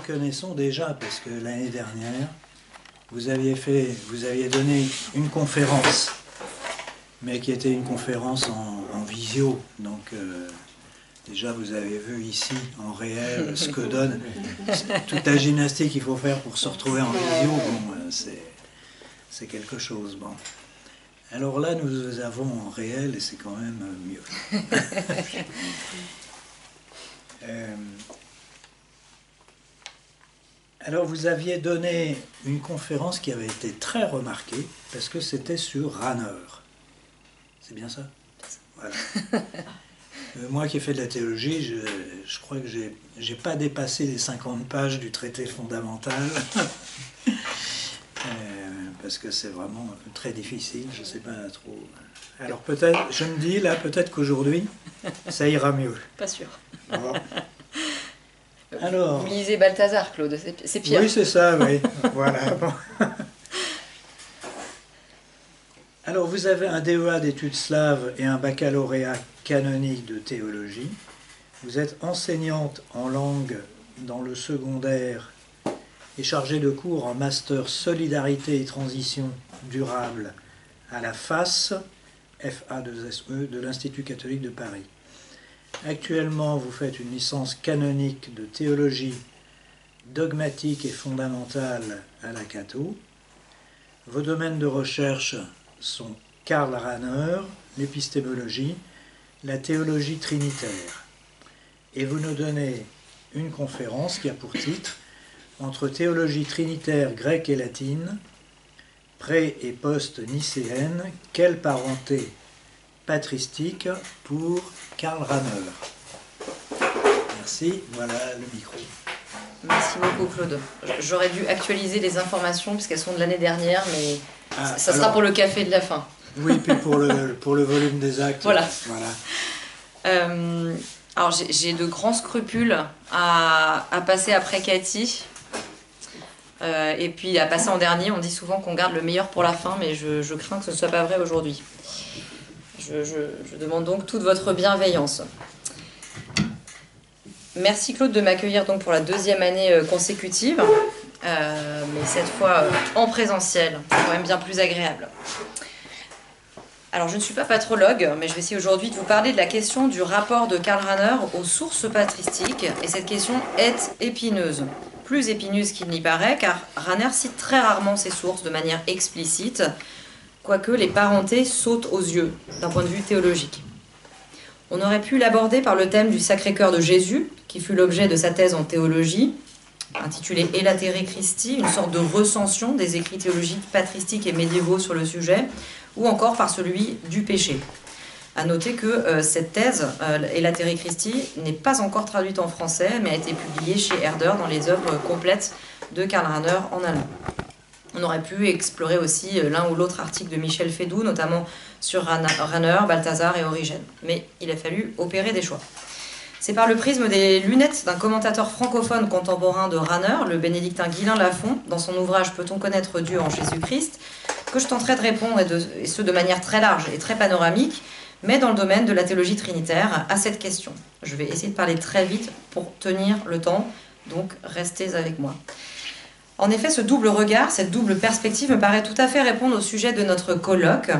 reconnaissons déjà, parce que l'année dernière, vous aviez donné une conférence, mais qui était une conférence en visio. Donc, déjà, vous avez vu ici, en réel, ce que donne toute la gymnastique qu'il faut faire pour se retrouver en visio. Bon, c'est quelque chose. Bon. Alors là, nous avons en réel, et c'est quand même mieux. Alors, vous aviez donné une conférence qui avait été très remarquée, parce que c'était sur Rahner. C'est bien ça? Voilà. Moi qui ai fait de la théologie, je crois que j'ai pas dépassé les 50 pages du traité fondamental, parce que c'est vraiment très difficile, je sais pas trop. Alors peut-être, je me dis là, peut-être qu'aujourd'hui, ça ira mieux. Pas sûr. Bon. Alors, vous lisez Balthazar, Claude, c'est pire. Oui, c'est ça, oui. Voilà. Bon. Alors, vous avez un DEA d'études slaves et un baccalauréat canonique de théologie. Vous êtes enseignante en langue dans le secondaire et chargée de cours en master Solidarité et Transition Durable à la FASE, F-A-2-S-E, de l'Institut catholique de Paris. Actuellement, vous faites une licence canonique de théologie dogmatique et fondamentale à la Catho. Vos domaines de recherche sont Karl Rahner, l'épistémologie, la théologie trinitaire. Et vous nous donnez une conférence qui a pour titre « Entre théologie trinitaire grecque et latine, pré- et post-nicéenne, quelle parenté patristique pour Karl Rahner ?» Merci, voilà le micro. Merci beaucoup, Claude. J'aurais dû actualiser les informations puisqu'elles sont de l'année dernière, mais ça sera pour le café de la fin. Oui, puis pour le volume des actes. Voilà. Voilà. Alors, j'ai de grands scrupules à passer après Cathy. Et puis à passer en dernier. On dit souvent qu'on garde le meilleur pour la fin, mais je crains que ce ne soit pas vrai aujourd'hui. Je demande donc toute votre bienveillance. Merci Claude de m'accueillir donc pour la deuxième année consécutive, mais cette fois en présentiel, c'est quand même bien plus agréable. Alors je ne suis pas patrologue, mais je vais essayer aujourd'hui de vous parler de la question du rapport de Karl Rahner aux sources patristiques, et cette question est épineuse. Plus épineuse qu'il n'y paraît, car Rahner cite très rarement ses sources de manière explicite, quoique les parentés sautent aux yeux d'un point de vue théologique. On aurait pu l'aborder par le thème du Sacré-Cœur de Jésus, qui fut l'objet de sa thèse en théologie, intitulée Elatere Christi, une sorte de recension des écrits théologiques patristiques et médiévaux sur le sujet, ou encore par celui du péché. À noter que cette thèse, Elatere Christi, n'est pas encore traduite en français, mais a été publiée chez Herder dans les œuvres complètes de Karl Rahner en allemand. On aurait pu explorer aussi l'un ou l'autre article de Michel Fédoux, notamment sur Rahner, Balthazar et Origène. Mais il a fallu opérer des choix. C'est par le prisme des lunettes d'un commentateur francophone contemporain de Rahner, le bénédictin Guylain Lafont, dans son ouvrage « Peut-on connaître Dieu en Jésus-Christ ?», que je tenterai de répondre, et ce de manière très large et très panoramique, mais dans le domaine de la théologie trinitaire, à cette question. Je vais essayer de parler très vite pour tenir le temps, donc restez avec moi. En effet, ce double regard, cette double perspective me paraît tout à fait répondre au sujet de notre colloque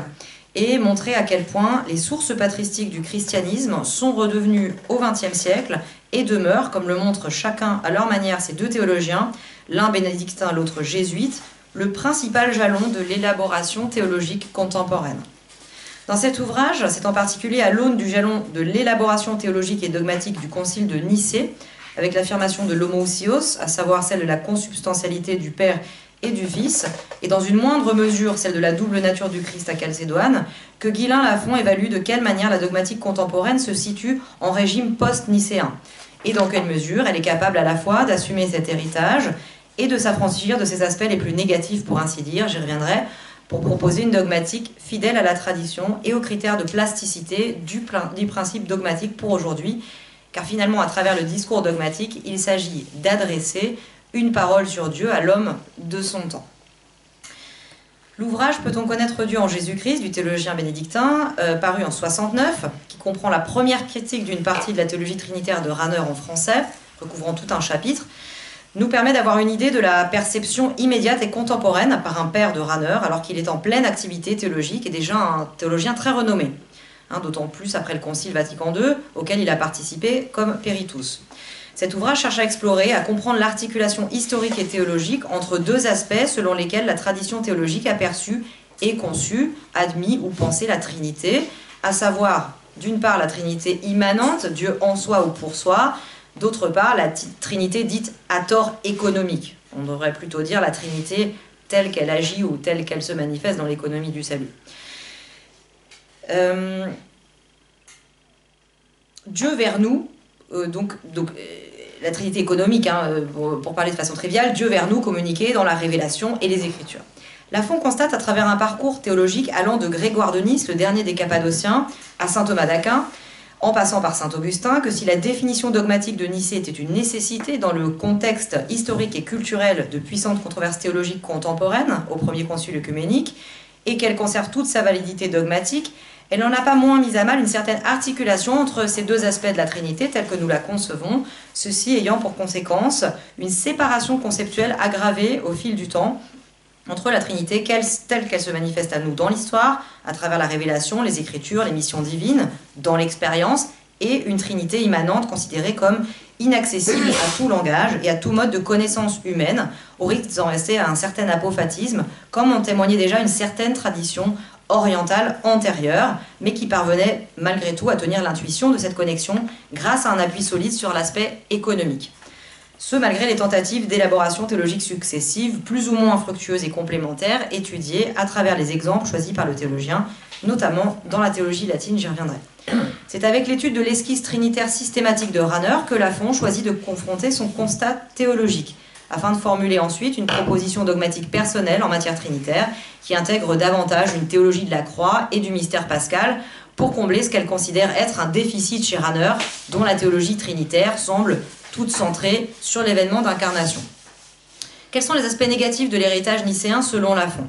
et montrer à quel point les sources patristiques du christianisme sont redevenues au XXe siècle et demeurent, comme le montrent chacun à leur manière ces deux théologiens, l'un bénédictin, l'autre jésuite, le principal jalon de l'élaboration théologique contemporaine. Dans cet ouvrage, c'est en particulier à l'aune du jalon de l'élaboration théologique et dogmatique du concile de Nicée, avec l'affirmation de l'homoousios, à savoir celle de la consubstantialité du Père et du Fils, et dans une moindre mesure celle de la double nature du Christ à Chalcédoine, que Guylain Lafont évalue de quelle manière la dogmatique contemporaine se situe en régime post-nicéen, et dans quelle mesure elle est capable à la fois d'assumer cet héritage et de s'affranchir de ses aspects les plus négatifs, pour ainsi dire, j'y reviendrai, pour proposer une dogmatique fidèle à la tradition et aux critères de plasticité du principe dogmatique pour aujourd'hui, car finalement, à travers le discours dogmatique, il s'agit d'adresser une parole sur Dieu à l'homme de son temps. L'ouvrage « Peut-on connaître Dieu en Jésus-Christ » du théologien bénédictin, paru en 69, qui comprend la première critique d'une partie de la théologie trinitaire de Rahner en français, recouvrant tout un chapitre, nous permet d'avoir une idée de la perception immédiate et contemporaine par un père de Rahner, alors qu'il est en pleine activité théologique et déjà un théologien très renommé, d'autant plus après le Concile Vatican II, auquel il a participé comme Peritus. Cet ouvrage cherche à explorer, à comprendre l'articulation historique et théologique entre deux aspects selon lesquels la tradition théologique a perçu et conçu, admis ou pensé la Trinité, à savoir d'une part la Trinité immanente, Dieu en soi ou pour soi, d'autre part la Trinité dite à tort économique. On devrait plutôt dire la Trinité telle qu'elle agit ou telle qu'elle se manifeste dans l'économie du salut. Dieu vers nous, la Trinité économique, pour parler de façon triviale, Dieu vers nous communiqué dans la révélation et les Écritures. Lafon constate à travers un parcours théologique allant de Grégoire de Nice, le dernier des Cappadociens, à saint Thomas d'Aquin, en passant par saint Augustin, que si la définition dogmatique de Nicée était une nécessité dans le contexte historique et culturel de puissantes controverses théologiques contemporaines au premier concile œcuménique, et qu'elle conserve toute sa validité dogmatique, elle n'en a pas moins mis à mal une certaine articulation entre ces deux aspects de la Trinité tels que nous la concevons, ceci ayant pour conséquence une séparation conceptuelle aggravée au fil du temps entre la Trinité telle qu'elle se manifeste à nous dans l'histoire, à travers la révélation, les Écritures, les missions divines, dans l'expérience, et une Trinité immanente considérée comme inaccessible à tout langage et à tout mode de connaissance humaine, au risque d'en rester à un certain apophatisme, comme en témoignait déjà une certaine tradition orientale antérieure, mais qui parvenait malgré tout à tenir l'intuition de cette connexion grâce à un appui solide sur l'aspect économique. Ce malgré les tentatives d'élaboration théologique successives, plus ou moins fructueuses et complémentaires, étudiées à travers les exemples choisis par le théologien, notamment dans la théologie latine, j'y reviendrai. C'est avec l'étude de l'esquisse trinitaire systématique de Rahner que Lafon choisit de confronter son constat théologique, afin de formuler ensuite une proposition dogmatique personnelle en matière trinitaire, qui intègre davantage une théologie de la croix et du mystère pascal, pour combler ce qu'elle considère être un déficit chez Rahner, dont la théologie trinitaire semble toute centrée sur l'événement d'incarnation. Quels sont les aspects négatifs de l'héritage nicéen selon Lafon ?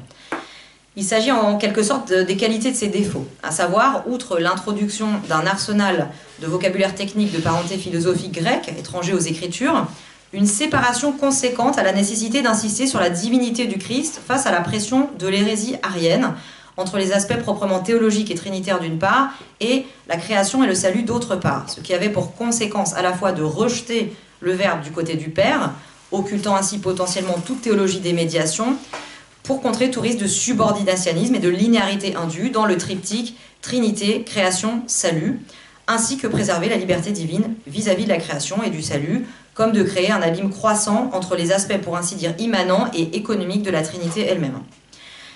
Il s'agit en quelque sorte des qualités de ses défauts, à savoir, outre l'introduction d'un arsenal de vocabulaire technique de parenté philosophique grecque, étranger aux Écritures, une séparation conséquente à la nécessité d'insister sur la divinité du Christ face à la pression de l'hérésie arienne, entre les aspects proprement théologiques et trinitaires d'une part, et la création et le salut d'autre part, ce qui avait pour conséquence à la fois de rejeter le Verbe du côté du Père, occultant ainsi potentiellement toute théologie des médiations, pour contrer tout risque de subordinationnisme et de linéarité indue dans le triptyque Trinité, création, salut, ainsi que préserver la liberté divine vis-à-vis de la création et du salut, comme de créer un abîme croissant entre les aspects pour ainsi dire immanents et économiques de la Trinité elle-même.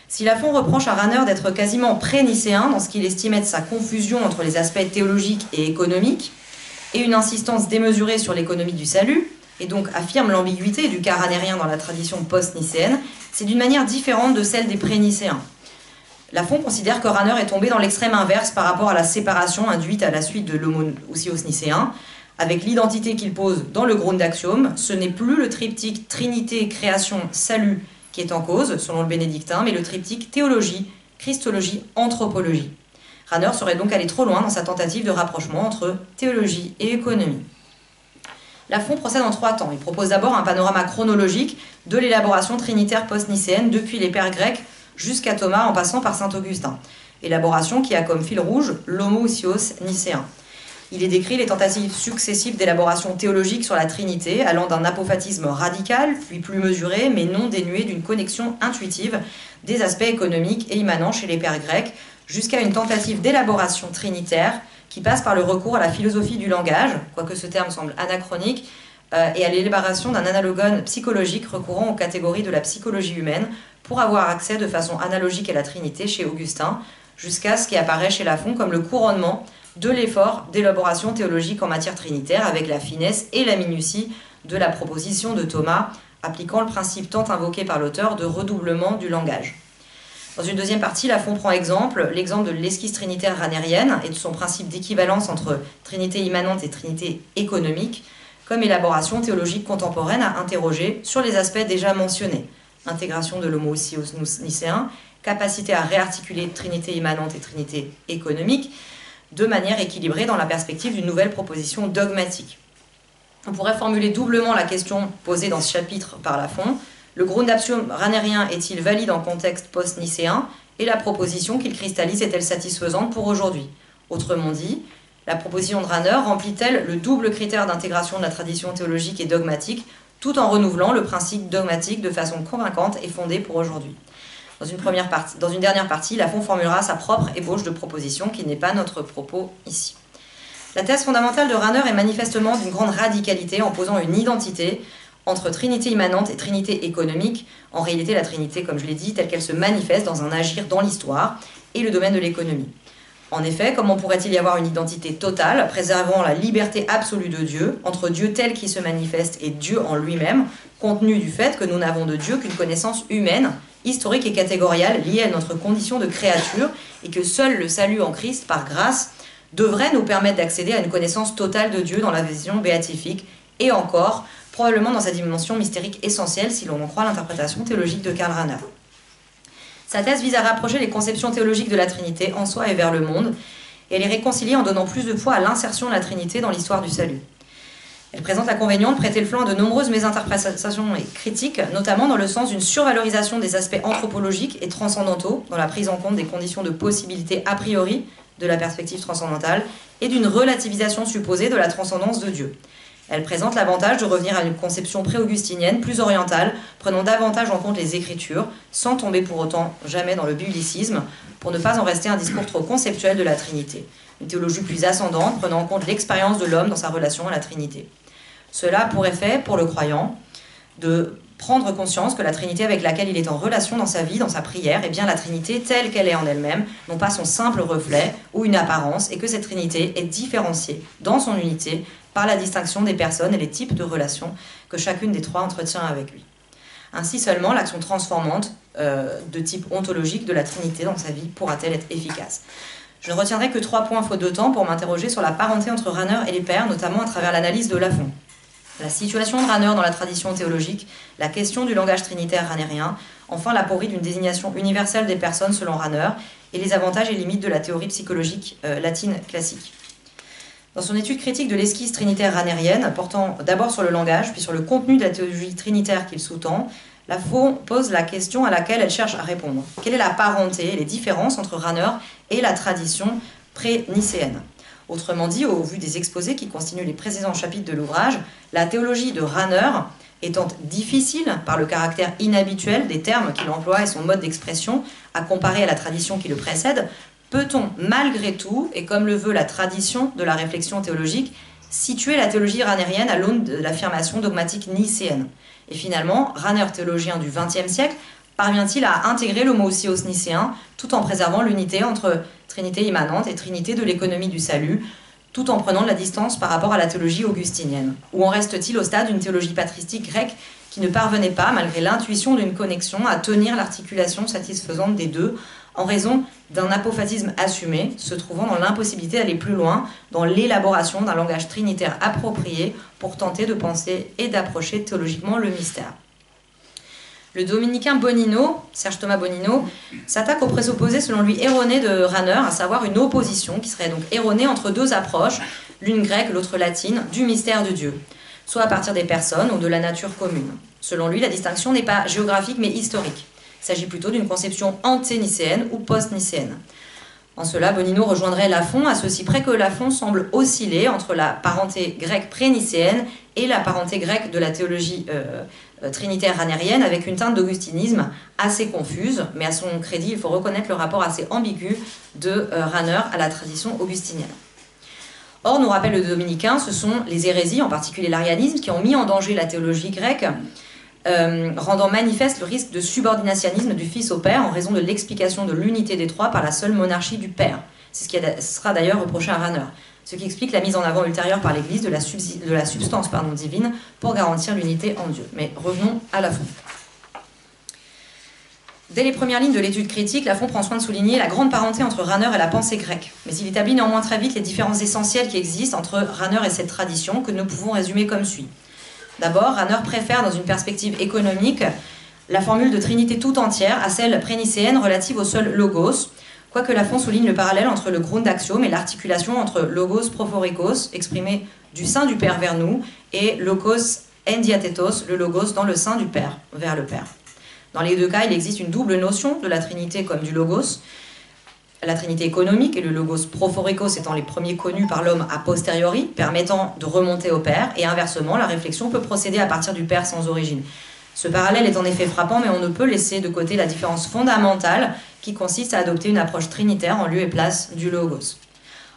Si Lafon reproche à Rahner d'être quasiment pré-nicéen dans ce qu'il estimait de sa confusion entre les aspects théologiques et économiques, et une insistance démesurée sur l'économie du salut, et donc affirme l'ambiguïté du cas rahnérien dans la tradition post-nicéenne, c'est d'une manière différente de celle des pré-nicéens. Lafon considère que Rahner est tombé dans l'extrême inverse par rapport à la séparation induite à la suite de l'homoousios nicéen, avec l'identité qu'il pose dans le Grundaxiome. Ce n'est plus le triptyque Trinité, création, salut qui est en cause, selon le bénédictin, mais le triptyque théologie, christologie, anthropologie. Rahner serait donc allé trop loin dans sa tentative de rapprochement entre théologie et économie. Lafon procède en 3 temps. Il propose d'abord un panorama chronologique de l'élaboration trinitaire post-nicéenne depuis les pères grecs jusqu'à Thomas en passant par saint Augustin. Élaboration qui a comme fil rouge l'homoousios nicéen. Il est décrit les tentatives successives d'élaboration théologique sur la Trinité, allant d'un apophatisme radical, puis plus mesuré, mais non dénué d'une connexion intuitive des aspects économiques et immanents chez les pères grecs, jusqu'à une tentative d'élaboration trinitaire qui passe par le recours à la philosophie du langage, quoique ce terme semble anachronique, et à l'élaboration d'un analogone psychologique recourant aux catégories de la psychologie humaine pour avoir accès de façon analogique à la Trinité chez Augustin, jusqu'à ce qui apparaît chez Lafon comme le couronnement de l'effort d'élaboration théologique en matière trinitaire avec la finesse et la minutie de la proposition de Thomas, appliquant le principe tant invoqué par l'auteur de redoublement du langage. Dans une deuxième partie, Lafon prend l'exemple de l'esquisse trinitaire rahnérienne et de son principe d'équivalence entre trinité immanente et trinité économique, comme élaboration théologique contemporaine à interroger sur les aspects déjà mentionnés. Intégration de l'homoousios nicéen, capacité à réarticuler trinité immanente et trinité économique, de manière équilibrée dans la perspective d'une nouvelle proposition dogmatique. On pourrait formuler doublement la question posée dans ce chapitre par Lafon. Le Grundaxiom ranérien est-il valide en contexte post-nicéen? Et la proposition qu'il cristallise est-elle satisfaisante pour aujourd'hui? Autrement dit, la proposition de Rahner remplit-elle le double critère d'intégration de la tradition théologique et dogmatique, tout en renouvelant le principe dogmatique de façon convaincante et fondée pour aujourd'hui? Dans une dernière partie, Lafon formulera sa propre ébauche de proposition, qui n'est pas notre propos ici. La thèse fondamentale de Rahner est manifestement d'une grande radicalité en posant une identité entre trinité immanente et trinité économique. En réalité, la trinité, comme je l'ai dit, telle qu'elle se manifeste dans un agir dans l'histoire et le domaine de l'économie. En effet, comment pourrait-il y avoir une identité totale, préservant la liberté absolue de Dieu, entre Dieu tel qu'il se manifeste et Dieu en lui-même, compte tenu du fait que nous n'avons de Dieu qu'une connaissance humaine, historique et catégoriale liée à notre condition de créature, et que seul le salut en Christ, par grâce, devrait nous permettre d'accéder à une connaissance totale de Dieu dans la vision béatifique, et encore, probablement dans sa dimension mystérique essentielle, si l'on en croit l'interprétation théologique de Karl Rahner. Sa thèse vise à rapprocher les conceptions théologiques de la Trinité en soi et vers le monde, et elle est réconciliée en donnant plus de poids à l'insertion de la Trinité dans l'histoire du salut. Elle présente l'inconvénient de prêter le flanc à de nombreuses mésinterprétations et critiques, notamment dans le sens d'une survalorisation des aspects anthropologiques et transcendantaux, dans la prise en compte des conditions de possibilité a priori de la perspective transcendantale, et d'une relativisation supposée de la transcendance de Dieu. Elle présente l'avantage de revenir à une conception pré-augustinienne, plus orientale, prenant davantage en compte les Écritures, sans tomber pour autant jamais dans le biblicisme, pour ne pas en rester un discours trop conceptuel de la Trinité. Une théologie plus ascendante, prenant en compte l'expérience de l'homme dans sa relation à la Trinité. Cela a pour effet, pour le croyant, de prendre conscience que la Trinité avec laquelle il est en relation dans sa vie, dans sa prière, est bien la Trinité telle qu'elle est en elle-même, non pas son simple reflet ou une apparence, et que cette Trinité est différenciée dans son unité par la distinction des personnes et les types de relations que chacune des trois entretient avec lui. Ainsi seulement, l'action transformante de type ontologique de la Trinité dans sa vie pourra-t-elle être efficace. Je ne retiendrai que 3 points faute de temps pour m'interroger sur la parenté entre Rahner et les pères, notamment à travers l'analyse de Lafon. La situation de Rahner dans la tradition théologique, la question du langage trinitaire rahnérien, enfin l'aporie d'une désignation universelle des personnes selon Rahner, et les avantages et limites de la théorie psychologique latine classique. Dans son étude critique de l'esquisse trinitaire rahnérienne, portant d'abord sur le langage, puis sur le contenu de la théologie trinitaire qu'il sous-tend, Lafon pose la question à laquelle elle cherche à répondre. Quelle est la parenté et les différences entre Rahner et la tradition pré-nicéenne? Autrement dit, au vu des exposés qui constituent les précédents chapitres de l'ouvrage, la théologie de Rahner étant difficile par le caractère inhabituel des termes qu'il emploie et son mode d'expression à comparer à la tradition qui le précède, peut-on malgré tout, et comme le veut la tradition de la réflexion théologique, situer la théologie rahnérienne à l'aune de l'affirmation dogmatique nicéenne? Et finalement, Rahner, théologien du XXe siècle, parvient-il à intégrer l'homoousios nicéen tout en préservant l'unité entre Trinité immanente et Trinité de l'économie du salut, tout en prenant de la distance par rapport à la théologie augustinienne? Ou en reste-t-il au stade d'une théologie patristique grecque qui ne parvenait pas, malgré l'intuition d'une connexion, à tenir l'articulation satisfaisante des deux, en raison d'un apophatisme assumé, se trouvant dans l'impossibilité d'aller plus loin dans l'élaboration d'un langage trinitaire approprié pour tenter de penser et d'approcher théologiquement le mystère? Le dominicain Bonino, Serge Thomas Bonino, s'attaque au présupposé selon lui erroné de Rahner, à savoir une opposition qui serait donc erronée entre deux approches, l'une grecque, l'autre latine, du mystère de Dieu, soit à partir des personnes ou de la nature commune. Selon lui, la distinction n'est pas géographique mais historique. Il s'agit plutôt d'une conception anté-nicéenne ou post-nicéenne. En cela, Bonino rejoindrait Lafon, à ceci près que Lafon semble osciller entre la parenté grecque pré-nicéenne et la parenté grecque de la théologie trinitaire rahnérienne, avec une teinte d'augustinisme assez confuse, mais à son crédit, il faut reconnaître le rapport assez ambigu de Rahner à la tradition augustinienne. Or, nous rappelle le dominicain, ce sont les hérésies, en particulier l'arianisme, qui ont mis en danger la théologie grecque, rendant manifeste le risque de subordinationnisme du Fils au Père en raison de l'explication de l'unité des trois par la seule monarchie du Père. C'est ce qui sera d'ailleurs reproché à Rahner, ce qui explique la mise en avant ultérieure par l'Église de la substance divine pour garantir l'unité en Dieu. Mais revenons à Lafon. Dès les premières lignes de l'étude critique, Lafon prend soin de souligner la grande parenté entre Rahner et la pensée grecque. Mais il établit néanmoins très vite les différences essentielles qui existent entre Rahner et cette tradition que nous pouvons résumer comme suit. D'abord, Rahner préfère, dans une perspective économique, la formule de Trinité tout entière à celle prénicéenne relative au seul logos, quoique Lafon souligne le parallèle entre le Grundaxiom et l'articulation entre logos prophorikos, exprimé du sein du Père vers nous, et logos endiathetos, le logos dans le sein du Père, vers le Père. Dans les deux cas, il existe une double notion de la Trinité comme du logos, la Trinité économique et le logos prophorikos étant les premiers connus par l'homme a posteriori, permettant de remonter au Père, et inversement, la réflexion peut procéder à partir du Père sans origine. Ce parallèle est en effet frappant, mais on ne peut laisser de côté la différence fondamentale qui consiste à adopter une approche trinitaire en lieu et place du logos.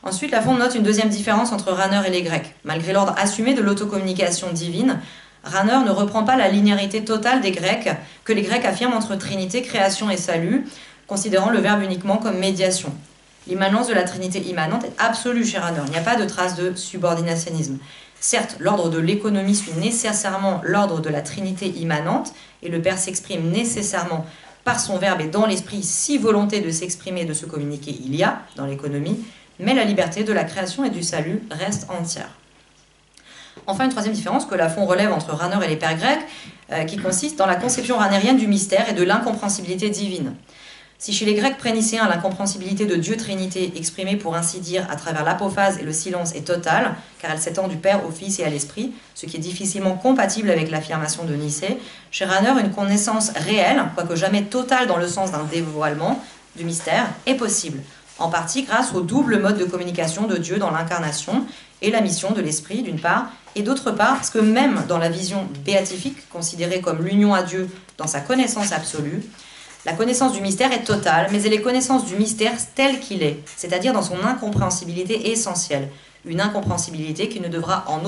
Ensuite, Lafond note une deuxième différence entre Rahner et les Grecs. Malgré l'ordre assumé de l'autocommunication divine, Rahner ne reprend pas la linéarité totale des Grecs que les Grecs affirment entre Trinité, création et salut, considérant le verbe uniquement comme médiation. L'immanence de la Trinité immanente est absolue chez Rahner. Il n'y a pas de trace de subordinationnisme. Certes, l'ordre de l'économie suit nécessairement l'ordre de la Trinité immanente, et le Père s'exprime nécessairement par son verbe et dans l'esprit si volonté de s'exprimer et de se communiquer il y a dans l'économie, mais la liberté de la création et du salut reste entière. Enfin, une troisième différence que Lafond relève entre Rahner et les pères grecs, qui consiste dans la conception rahnérienne du mystère et de l'incompréhensibilité divine. Si chez les Grecs prénicéens, l'incompréhensibilité de Dieu Trinité, exprimée pour ainsi dire à travers l'apophase et le silence, est totale, car elle s'étend du Père au Fils et à l'Esprit, ce qui est difficilement compatible avec l'affirmation de Nicée, chez Rahner, une connaissance réelle, quoique jamais totale dans le sens d'un dévoilement du mystère, est possible, en partie grâce au double mode de communication de Dieu dans l'incarnation et la mission de l'Esprit, d'une part, et d'autre part, parce que même dans la vision béatifique, considérée comme l'union à Dieu dans sa connaissance absolue, la connaissance du mystère est totale, mais elle est connaissance du mystère tel qu'il est, c'est-à-dire dans son incompréhensibilité essentielle. Une incompréhensibilité qui ne devra en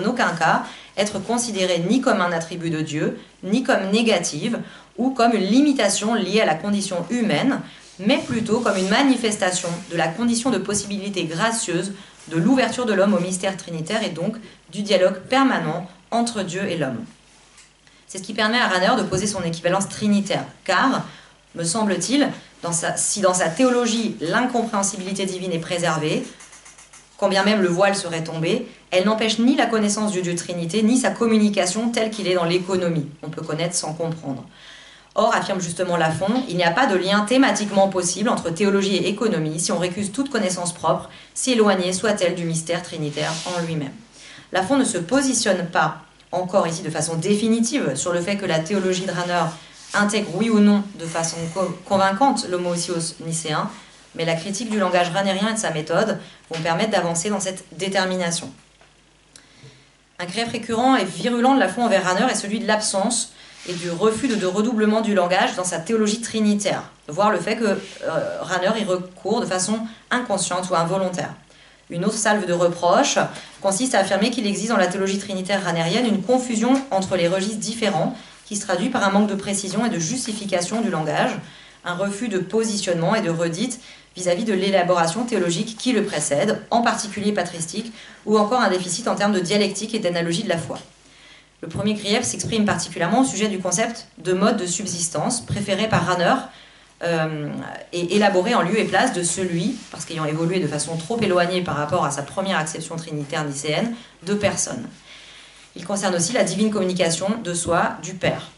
aucun cas être considérée ni comme un attribut de Dieu, ni comme négative, ou comme une limitation liée à la condition humaine, mais plutôt comme une manifestation de la condition de possibilité gracieuse de l'ouverture de l'homme au mystère trinitaire et donc du dialogue permanent entre Dieu et l'homme. C'est ce qui permet à Rahner de poser son équivalence trinitaire, car, me semble-t-il, si dans sa théologie l'incompréhensibilité divine est préservée, quand bien même le voile serait tombé, elle n'empêche ni la connaissance du Dieu Trinité, ni sa communication telle qu'il est dans l'économie. On peut connaître sans comprendre. Or, affirme justement Lafond, il n'y a pas de lien thématiquement possible entre théologie et économie si on récuse toute connaissance propre, si éloignée soit-elle du mystère trinitaire en lui-même. Lafond ne se positionne pas, encore ici de façon définitive, sur le fait que la théologie de Rahner intègre oui ou non de façon convaincante l'homoousios nicéen, mais la critique du langage rahnérien et de sa méthode vont permettre d'avancer dans cette détermination. Un grief récurrent et virulent de Lafond envers Rahner est celui de l'absence et du refus de redoublement du langage dans sa théologie trinitaire, voire le fait que Rahner y recourt de façon inconsciente ou involontaire. Une autre salve de reproches consiste à affirmer qu'il existe dans la théologie trinitaire rahnérienne une confusion entre les registres différents qui se traduit par un manque de précision et de justification du langage, un refus de positionnement et de redite vis-à-vis de l'élaboration théologique qui le précède, en particulier patristique, ou encore un déficit en termes de dialectique et d'analogie de la foi. Le premier grief s'exprime particulièrement au sujet du concept de mode de subsistance, préféré par Rahner, et élaboré en lieu et place de celui, parce qu'ayant évolué de façon trop éloignée par rapport à sa première acception trinitaire nicéenne, de personne. Il concerne aussi la divine communication de soi du Père.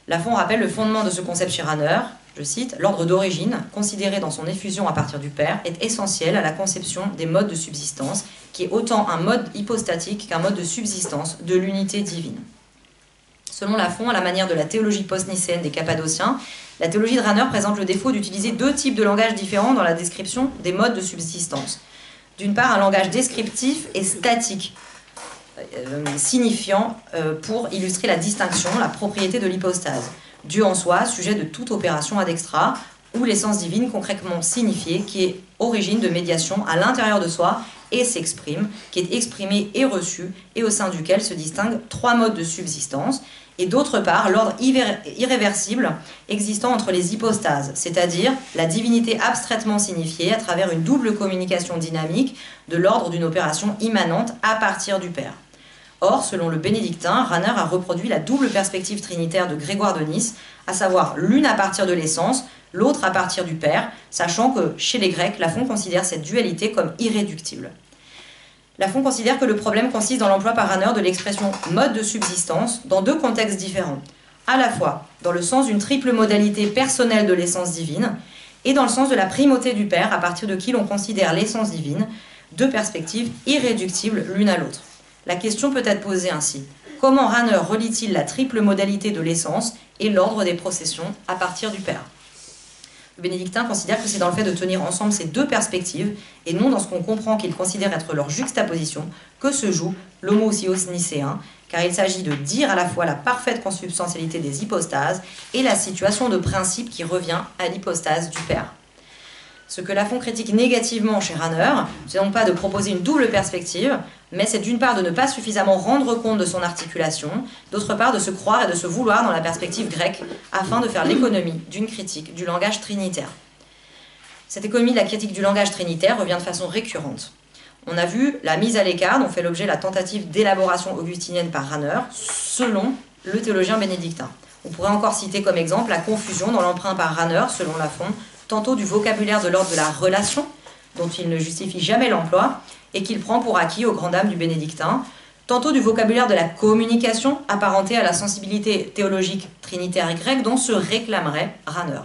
Lafond rappelle le fondement de ce concept chez Rahner, je cite, « L'ordre d'origine, considéré dans son effusion à partir du Père, est essentiel à la conception des modes de subsistance, qui est autant un mode hypostatique qu'un mode de subsistance de l'unité divine. » Selon Lafond, à la manière de la théologie post-nicéenne des Cappadociens, la théologie de Rahner présente le défaut d'utiliser deux types de langage différents dans la description des modes de subsistance. D'une part, un langage descriptif et statique, signifiant, pour illustrer la distinction, la propriété de l'hypostase. Dieu en soi, sujet de toute opération ad extra, ou l'essence divine concrètement signifiée, qui est origine de médiation à l'intérieur de soi et s'exprime, qui est exprimée et reçue, et au sein duquel se distinguent trois modes de subsistance, et d'autre part l'ordre irréversible existant entre les hypostases, c'est-à-dire la divinité abstraitement signifiée à travers une double communication dynamique de l'ordre d'une opération immanente à partir du Père. Or, selon le bénédictin, Rahner a reproduit la double perspective trinitaire de Grégoire de Nice, à savoir l'une à partir de l'essence, l'autre à partir du Père, sachant que chez les Grecs, Lafond considère cette dualité comme irréductible. Lafond considère que le problème consiste dans l'emploi par Rahner de l'expression « mode de subsistance » dans deux contextes différents, à la fois dans le sens d'une triple modalité personnelle de l'essence divine et dans le sens de la primauté du Père à partir de qui l'on considère l'essence divine, deux perspectives irréductibles l'une à l'autre. La question peut être posée ainsi. Comment Rahner relie-t-il la triple modalité de l'essence et l'ordre des processions à partir du Père? Le bénédictin considère que c'est dans le fait de tenir ensemble ces deux perspectives, et non dans ce qu'on comprend qu'il considère être leur juxtaposition, que se joue l'homoousios nicéen, car il s'agit de dire à la fois la parfaite consubstantialité des hypostases et la situation de principe qui revient à l'hypostase du Père. Ce que Lafon critique négativement chez Rahner, c'est donc pas de proposer une double perspective, mais c'est d'une part de ne pas suffisamment rendre compte de son articulation, d'autre part de se croire et de se vouloir dans la perspective grecque, afin de faire l'économie d'une critique du langage trinitaire. Cette économie de la critique du langage trinitaire revient de façon récurrente. On a vu la mise à l'écart dont fait l'objet la tentative d'élaboration augustinienne par Rahner, selon le théologien bénédictin. On pourrait encore citer comme exemple la confusion dans l'emprunt par Rahner, selon Lafon, tantôt du vocabulaire de l'ordre de la relation, dont il ne justifie jamais l'emploi, et qu'il prend pour acquis aux grandes dames du bénédictin, tantôt du vocabulaire de la communication, apparenté à la sensibilité théologique trinitaire et grecque, dont se réclamerait Rahner.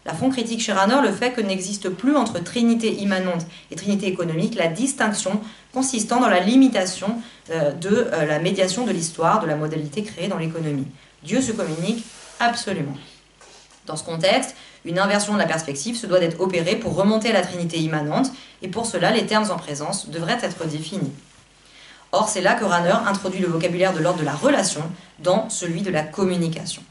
Lafon critique chez Rahner le fait que n'existe plus entre trinité immanente et trinité économique la distinction consistant dans la limitation de la médiation de l'histoire, de la modalité créée dans l'économie. Dieu se communique absolument. Dans ce contexte, une inversion de la perspective se doit d'être opérée pour remonter à la trinité immanente, et pour cela, les termes en présence devraient être définis. Or, c'est là que Rahner introduit le vocabulaire de l'ordre de la relation dans celui de la communication.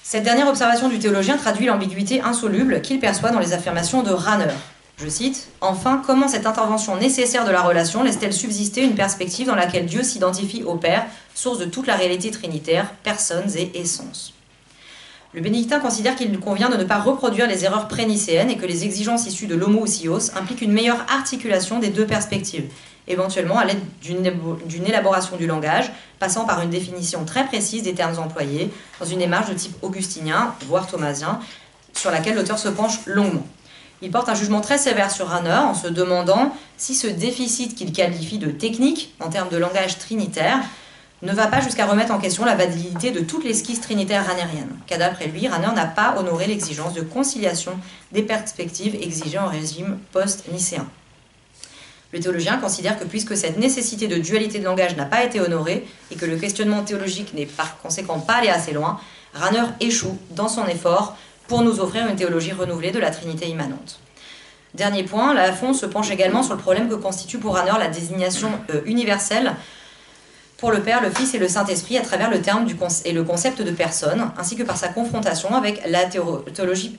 Cette dernière observation du théologien traduit l'ambiguïté insoluble qu'il perçoit dans les affirmations de Rahner. Je cite, « Enfin, comment cette intervention nécessaire de la relation laisse-t-elle subsister une perspective dans laquelle Dieu s'identifie au Père, source de toute la réalité trinitaire, personnes et essences ?» Le bénédictin considère qu'il convient de ne pas reproduire les erreurs prénicéennes et que les exigences issues de l'homoousios impliquent une meilleure articulation des deux perspectives, éventuellement à l'aide d'une élaboration du langage, passant par une définition très précise des termes employés, dans une démarche de type augustinien, voire thomasien, sur laquelle l'auteur se penche longuement. Il porte un jugement très sévère sur Rahner en se demandant si ce déficit qu'il qualifie de technique, en termes de langage trinitaire, ne va pas jusqu'à remettre en question la validité de toute l'esquisse trinitaire ranérienne, car d'après lui, Rahner n'a pas honoré l'exigence de conciliation des perspectives exigées en régime post-nicéen. Le théologien considère que puisque cette nécessité de dualité de langage n'a pas été honorée et que le questionnement théologique n'est par conséquent pas allé assez loin, Rahner échoue dans son effort pour nous offrir une théologie renouvelée de la Trinité immanente. Dernier point, Lafon se penche également sur le problème que constitue pour Rahner la désignation universelle pour le Père, le Fils et le Saint-Esprit à travers le terme et le concept de personne, ainsi que par sa confrontation avec la théorie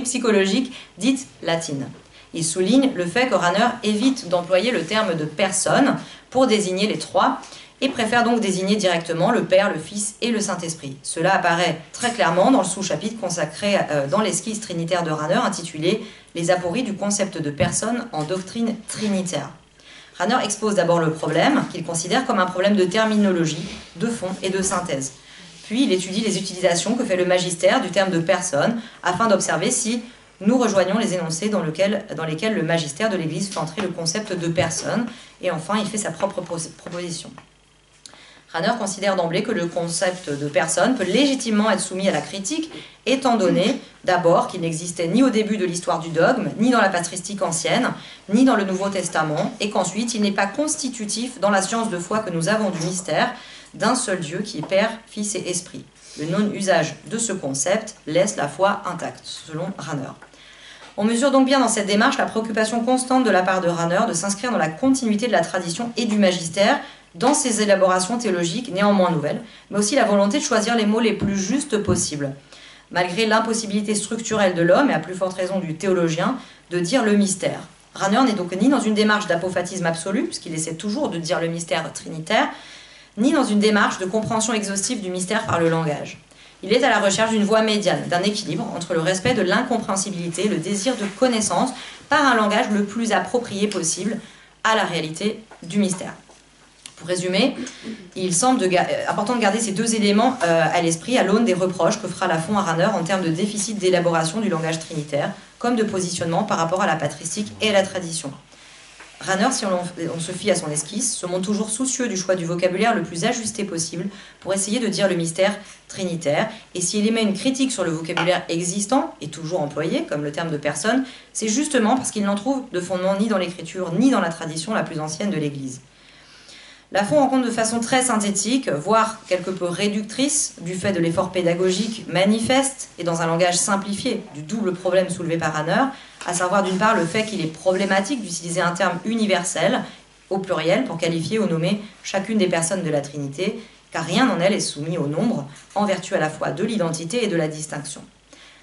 psychologique dite latine. Il souligne le fait que Rahner évite d'employer le terme de personne pour désigner les trois et préfère donc désigner directement le Père, le Fils et le Saint-Esprit. Cela apparaît très clairement dans le sous-chapitre consacré dans l'esquisse trinitaire de Rahner intitulé « Les apories du concept de personne en doctrine trinitaire ». Rahner expose d'abord le problème, qu'il considère comme un problème de terminologie, de fond et de synthèse. Puis il étudie les utilisations que fait le magistère du terme de personne, afin d'observer si nous rejoignons les énoncés dans lesquels le magistère de l'Église fait entrer le concept de personne, et enfin il fait sa propre proposition. Rahner considère d'emblée que le concept de personne peut légitimement être soumis à la critique, étant donné d'abord qu'il n'existait ni au début de l'histoire du dogme, ni dans la patristique ancienne, ni dans le Nouveau Testament, et qu'ensuite il n'est pas constitutif dans la science de foi que nous avons du mystère d'un seul Dieu qui est Père, Fils et Esprit. Le non-usage de ce concept laisse la foi intacte, selon Rahner. On mesure donc bien dans cette démarche la préoccupation constante de la part de Rahner de s'inscrire dans la continuité de la tradition et du magistère, dans ses élaborations théologiques néanmoins nouvelles, mais aussi la volonté de choisir les mots les plus justes possibles. Malgré l'impossibilité structurelle de l'homme, et à plus forte raison du théologien, de dire le mystère. Rahner n'est donc ni dans une démarche d'apophatisme absolu, puisqu'il essaie toujours de dire le mystère trinitaire, ni dans une démarche de compréhension exhaustive du mystère par le langage. Il est à la recherche d'une voie médiane, d'un équilibre entre le respect de l'incompréhensibilité et le désir de connaissance par un langage le plus approprié possible à la réalité du mystère. Pour résumer, il semble important de garder ces deux éléments à l'esprit à l'aune des reproches que fera Lafon à Rahner en termes de déficit d'élaboration du langage trinitaire, comme de positionnement par rapport à la patristique et à la tradition. Rahner, si on se fie à son esquisse, se montre toujours soucieux du choix du vocabulaire le plus ajusté possible pour essayer de dire le mystère trinitaire. Et s'il émet une critique sur le vocabulaire existant, et toujours employé, comme le terme de personne, c'est justement parce qu'il n'en trouve de fondement ni dans l'écriture, ni dans la tradition la plus ancienne de l'Église. Lafon rend compte de façon très synthétique, voire quelque peu réductrice, du fait de l'effort pédagogique manifeste et dans un langage simplifié du double problème soulevé par Rahner, à savoir d'une part le fait qu'il est problématique d'utiliser un terme universel au pluriel pour qualifier ou nommer chacune des personnes de la Trinité, car rien en elle est soumis au nombre, en vertu à la fois de l'identité et de la distinction.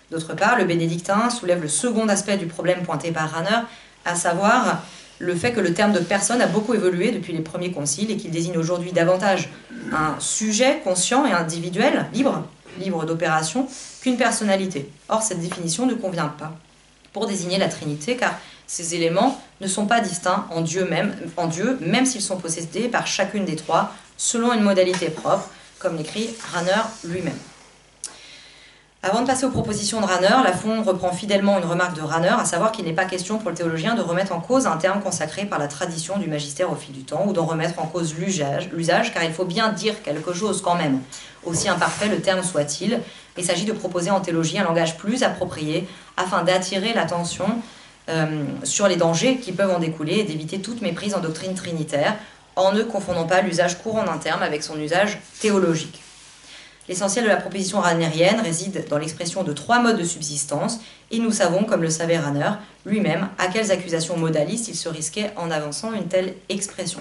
D'autre part, le bénédictin soulève le second aspect du problème pointé par Rahner, à savoir le fait que le terme de personne a beaucoup évolué depuis les premiers conciles et qu'il désigne aujourd'hui davantage un sujet conscient et individuel, libre d'opération, qu'une personnalité. Or, cette définition ne convient pas pour désigner la Trinité, car ces éléments ne sont pas distincts en Dieu, même s'ils sont possédés par chacune des trois, selon une modalité propre, comme l'écrit Rahner lui-même. Avant de passer aux propositions de Rahner, Lafon reprend fidèlement une remarque de Rahner, à savoir qu'il n'est pas question pour le théologien de remettre en cause un terme consacré par la tradition du magistère au fil du temps, ou d'en remettre en cause l'usage, car il faut bien dire quelque chose quand même, aussi imparfait le terme soit-il. Il s'agit de proposer en théologie un langage plus approprié, afin d'attirer l'attention sur les dangers qui peuvent en découler et d'éviter toute méprise en doctrine trinitaire, en ne confondant pas l'usage courant d'un terme avec son usage théologique. L'essentiel de la proposition rahnérienne réside dans l'expression de trois modes de subsistance, et nous savons, comme le savait Rahner lui-même, à quelles accusations modalistes il se risquait en avançant une telle expression.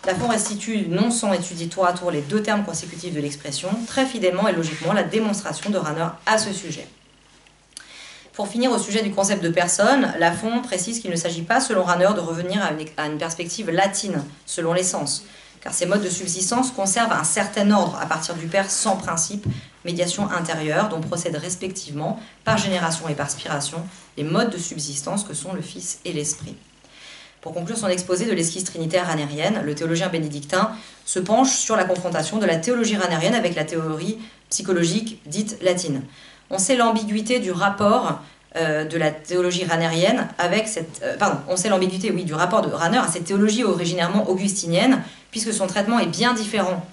Lafon restitue, non sans étudier tour à tour les deux termes consécutifs de l'expression, très fidèlement et logiquement la démonstration de Rahner à ce sujet. Pour finir au sujet du concept de personne, Lafon précise qu'il ne s'agit pas, selon Rahner, de revenir à une perspective latine, selon l'essence, car ces modes de subsistance conservent un certain ordre à partir du Père sans principe, médiation intérieure, dont procèdent respectivement, par génération et par spiration, les modes de subsistance que sont le Fils et l'Esprit. Pour conclure son exposé de l'esquisse trinitaire rahnérienne, le théologien bénédictin se penche sur la confrontation de la théologie rahnérienne avec la théorie psychologique dite latine. On sait l'ambiguïté du rapport de la théologie rahnérienne avec cette... on sait l'ambiguïté, oui, du rapport de Rahner à cette théologie originairement augustinienne, puisque son traitement est bien différent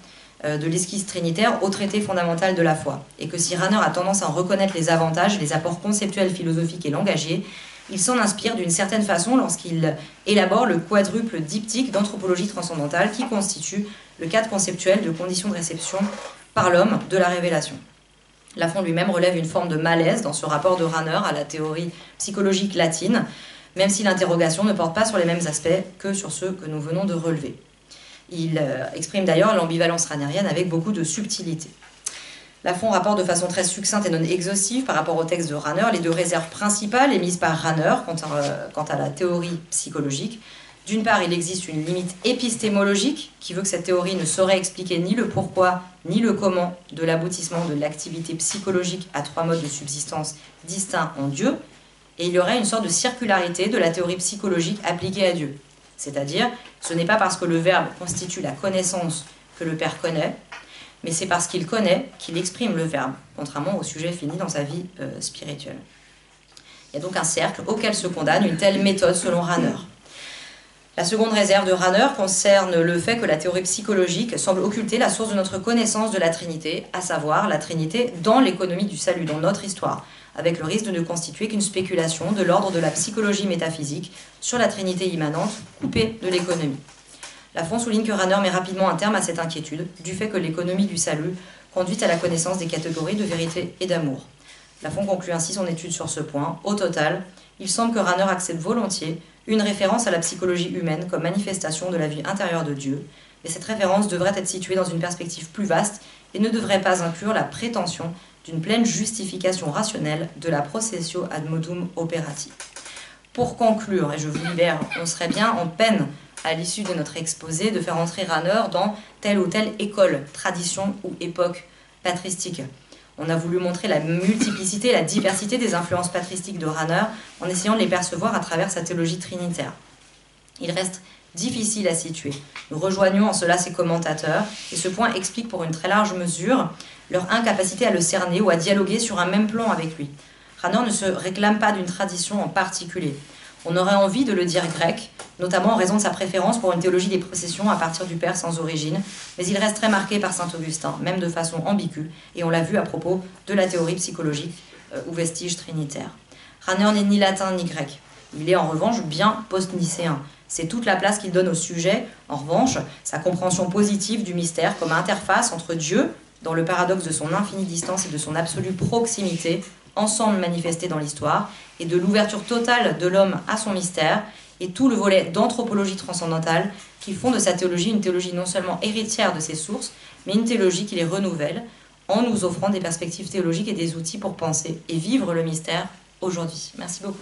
de l'esquisse trinitaire au traité fondamental de la foi. Et que si Rahner a tendance à en reconnaître les avantages et les apports conceptuels, philosophiques et langagiers, il s'en inspire d'une certaine façon lorsqu'il élabore le quadruple diptyque d'anthropologie transcendantale qui constitue le cadre conceptuel de conditions de réception par l'homme de la révélation. Lafon lui-même relève une forme de malaise dans ce rapport de Rahner à la théorie psychologique latine, même si l'interrogation ne porte pas sur les mêmes aspects que sur ceux que nous venons de relever. Il exprime d'ailleurs l'ambivalence rahnérienne avec beaucoup de subtilité. Lafon rapporte de façon très succincte et non exhaustive par rapport au texte de Rahner les deux réserves principales émises par Rahner quant à la théorie psychologique. D'une part, il existe une limite épistémologique qui veut que cette théorie ne saurait expliquer ni le pourquoi ni le comment de l'aboutissement de l'activité psychologique à trois modes de subsistance distincts en Dieu, et il y aurait une sorte de circularité de la théorie psychologique appliquée à Dieu. C'est-à-dire, ce n'est pas parce que le Verbe constitue la connaissance que le Père connaît, mais c'est parce qu'il connaît qu'il exprime le Verbe, contrairement au sujet fini dans sa vie spirituelle. Il y a donc un cercle auquel se condamne une telle méthode selon Rahner. La seconde réserve de Rahner concerne le fait que la théorie psychologique semble occulter la source de notre connaissance de la Trinité, à savoir la Trinité dans l'économie du salut, dans notre histoire, avec le risque de ne constituer qu'une spéculation de l'ordre de la psychologie métaphysique sur la Trinité immanente, coupée de l'économie. Lafon souligne que Rahner met rapidement un terme à cette inquiétude, du fait que l'économie du salut conduit à la connaissance des catégories de vérité et d'amour. Lafon conclut ainsi son étude sur ce point. Au total, il semble que Rahner accepte volontiers une référence à la psychologie humaine comme manifestation de la vie intérieure de Dieu, mais cette référence devrait être située dans une perspective plus vaste et ne devrait pas inclure la prétention d'une pleine justification rationnelle de la processio ad modum operati. Pour conclure, et je vous libère, on serait bien en peine, à l'issue de notre exposé, de faire entrer Rahner dans telle ou telle école, tradition ou époque patristique. On a voulu montrer la multiplicité et la diversité des influences patristiques de Rahner en essayant de les percevoir à travers sa théologie trinitaire. Il reste difficile à situer. Nous rejoignons en cela ses commentateurs, et ce point explique pour une très large mesure leur incapacité à le cerner ou à dialoguer sur un même plan avec lui. Rahner ne se réclame pas d'une tradition en particulier. On aurait envie de le dire grec, notamment en raison de sa préférence pour une théologie des processions à partir du Père sans origine, mais il reste très marqué par saint Augustin, même de façon ambiguë, et on l'a vu à propos de la théorie psychologique ou vestige trinitaire. Ranéan n'est ni latin ni grec. Il est en revanche bien post-nicéen. C'est toute la place qu'il donne au sujet. En revanche, sa compréhension positive du mystère comme interface entre Dieu, dans le paradoxe de son infinie distance et de son absolue proximité, ensemble manifestés dans l'histoire, et de l'ouverture totale de l'homme à son mystère, et tout le volet d'anthropologie transcendantale qui font de sa théologie une théologie non seulement héritière de ses sources, mais une théologie qui les renouvelle, en nous offrant des perspectives théologiques et des outils pour penser et vivre le mystère aujourd'hui. Merci beaucoup.